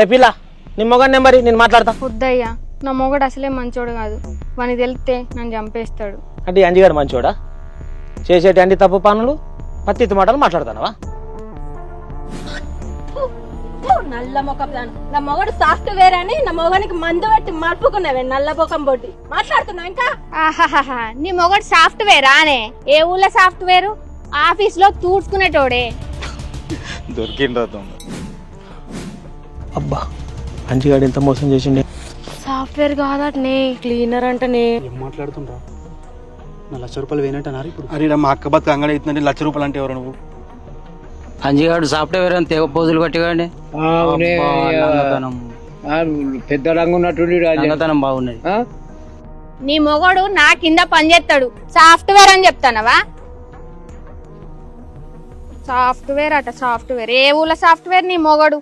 ఏ పిల్ల నీ మొగన్ నెంబరి నేను మాట్లాడతా. వద్దయ్యా, నా మొగడు అసలే మంచోడు కాదు. వానికి తెలిస్తే నన్ను చంపేస్తాడు. అంటే ఈ అంజిగారు మంచోడా? చేసేటి అన్ని తప్పు పనులు పత్తి మాటలు మాట్లాడతానవా? నల్ల ముఖం నా మొగడు సాఫ్ట్వేర్ అని నా మొగనికి మందు పెట్టి మలుపుకున్నావే నల్ల ముఖం బొట్టి మాట్లాడుతున్నావు ఇంకా. ఆహాహా, నీ మొగడు సాఫ్ట్వేర్ అనే? ఏ ఊళ్ళో సాఫ్ట్వేర్? ఆఫీస్ లో తూడ్చుకునేటోడే. దొరికిండ్రా. అబ్బా అంజిగాడు ఎంత మోసం చేసిండే. సాఫ్ట్వేర్ కాదటనే, క్లీనర్ అంటనే. ఏం మాట్లాడుతుండ్రా? నా ₹1,00,000 వేయనంటున్నారు ఇప్పుడు. అరే మా అక్క బతుకు అంగడి అవుతుందండి, ₹1,00,000 అంటే ఎవరు నువ్వు? అంజిగాడు సాఫ్ట్వేర్ అని తెగ పోజులు కట్టిగాండి. పెద్ద రంగు ఉన్నట్టు బాగున్నది. నీ మొగడు నా కింద పనిచేస్తాడు. సాఫ్ట్వేర్ అని చెప్తానవా? సాఫ్ట్వేర్ అట సాఫ్ట్వేర్. ఏ ఊళ్ళో సాఫ్ట్వేర్ నీ మొగడు?